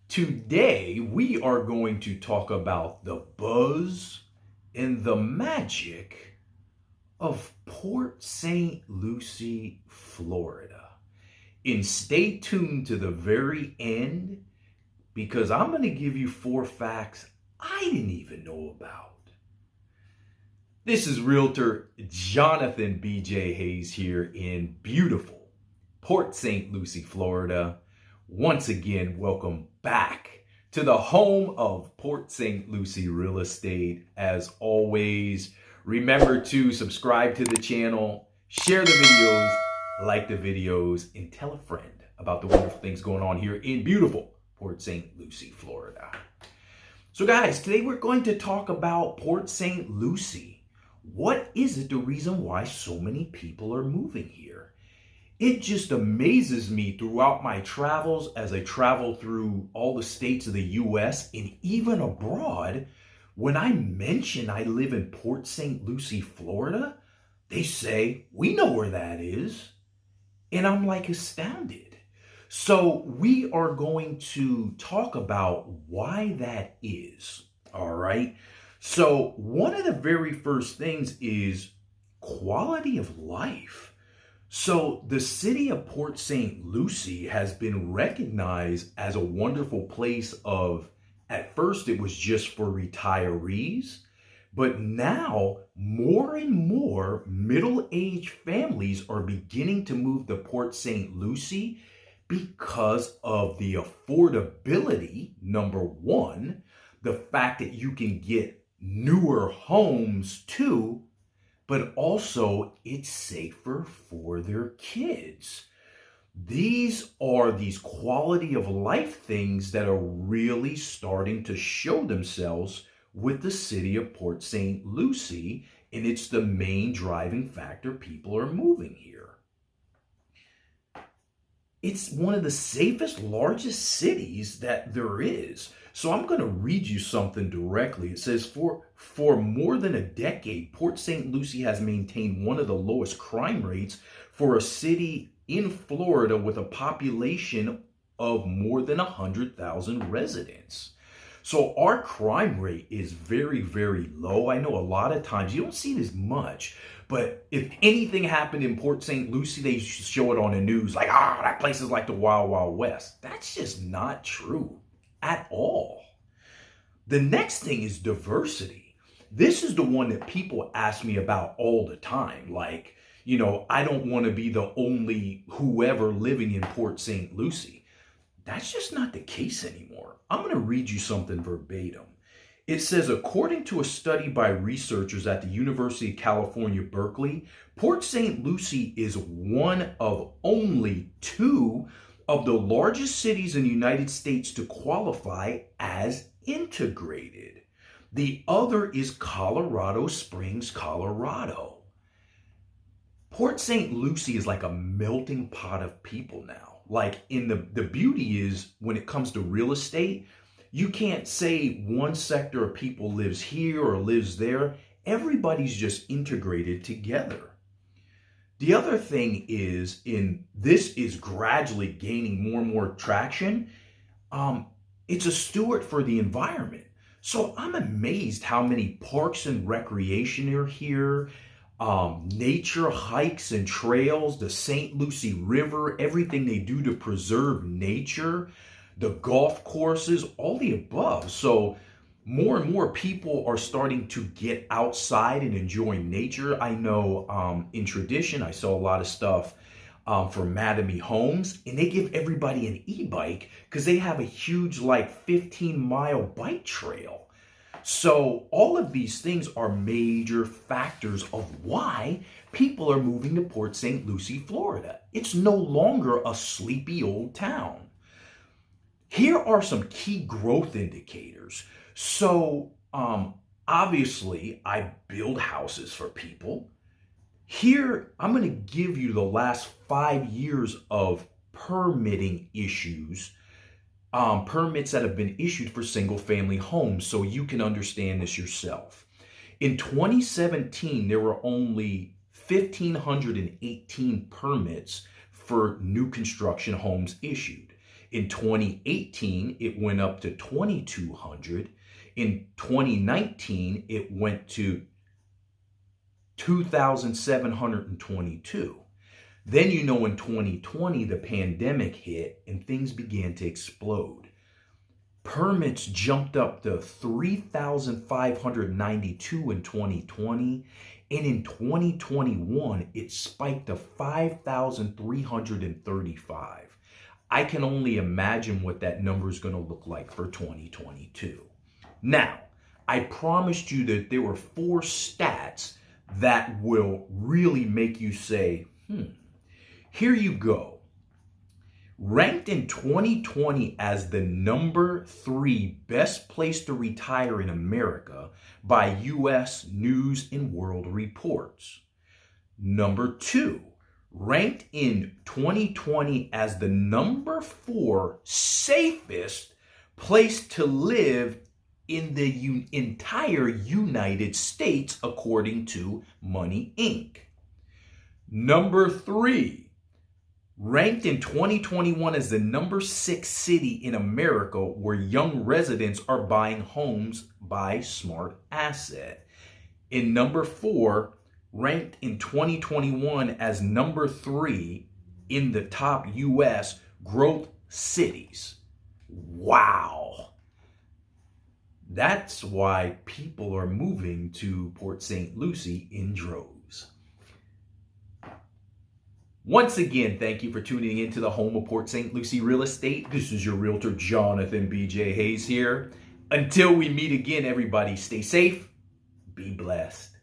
Today, we are going to talk about the buzz and the magic of Port St. Lucie, Florida. And stay tuned to the very end because I'm going to give you 4 facts I didn't even know about. This is Realtor Jonathan B.J. Hayes here in beautiful Port St. Lucie, Florida. Once again, welcome back to the home of Port St. Lucie Real Estate. As always, remember to subscribe to the channel, share the videos, like the videos, and tell a friend about the wonderful things going on here in beautiful Port St. Lucie, Florida. So guys, today we're going to talk about Port St. Lucie. What is it the reason why so many people are moving here? It just amazes me throughout my travels as I travel through all the states of the U.S. and even abroad. When I mention I live in Port St. Lucie, Florida, they say, we know where that is. And I'm like astounded. So we are going to talk about why that is. All right. So one of the very first things is quality of life. So the city of Port St. Lucie has been recognized as a wonderful place of, at first it was just for retirees, but now more and more middle-aged families are beginning to move to Port St. Lucie because of the affordability, number one, the fact that you can get newer homes too, but also it's safer for their kids. These are these quality of life things that are really starting to show themselves with the city of Port St. Lucie, and it's the main driving factor people are moving here. It's one of the safest, largest cities that there is. So I'm going to read you something directly. It says, for more than a decade, Port St. Lucie has maintained one of the lowest crime rates for a city in Florida with a population of more than 100,000 residents. So our crime rate is very, very low. I know a lot of times you don't see it as much, but if anything happened in Port St. Lucie, they show it on the news like, that place is like the Wild Wild West. That's just not true at all. The next thing is diversity. This is the one that people ask me about all the time. Like, I don't want to be the only whoever living in Port St. Lucie. That's just not the case anymore. I'm going to read you something verbatim. It says, according to a study by researchers at the University of California, Berkeley, Port St. Lucie is one of only 2 of the largest cities in the United States to qualify as integrated. The other is Colorado Springs, Colorado. Port St. Lucie is like a melting pot of people now. Like the beauty is when it comes to real estate, you can't say one sector of people lives here or lives there. Everybody's just integrated together. The other thing is, this is gradually gaining more and more traction. It's a steward for the environment. So I'm amazed how many parks and recreation are here, nature hikes and trails, the St. Lucie River, everything they do to preserve nature, the golf courses, all the above. So more and more people are starting to get outside and enjoy nature. I know in tradition, I saw a lot of stuff for Madame Homes, and they give everybody an e-bike because they have a huge 15-mile bike trail. So all of these things are major factors of why people are moving to Port St. Lucie, Florida. It's no longer a sleepy old town. Here are some key growth indicators. So obviously, I build houses for people. Here, I'm going to give you the last 5 years of permitting issues, permits that have been issued for single-family homes, so you can understand this yourself. In 2017, there were only 1,518 permits for new construction homes issued. In 2018, it went up to 2,200. In 2019, it went to 2,722. Then in 2020, the pandemic hit and things began to explode. Permits jumped up to 3,592 in 2020, and in 2021, it spiked to 5,335. I can only imagine what that number is going to look like for 2022. Now, I promised you that there were 4 stats that will really make you say, Here you go. Ranked in 2020 as the number 3 best place to retire in America by U.S. News and World Reports. Number 2, ranked in 2020 as the number 4 safest place to live in the entire United States, according to Money Inc. Number 3, ranked in 2021 as the number 6 city in America where young residents are buying homes by Smart Asset. In number 4, ranked in 2021 as number 3 in the top U.S. growth cities. Wow. That's why people are moving to Port St. Lucie in droves. Once again, thank you for tuning in to the home of Port St. Lucie Real Estate. This is your realtor, Jonathan B.J. Hayes here. Until we meet again, everybody, stay safe, be blessed.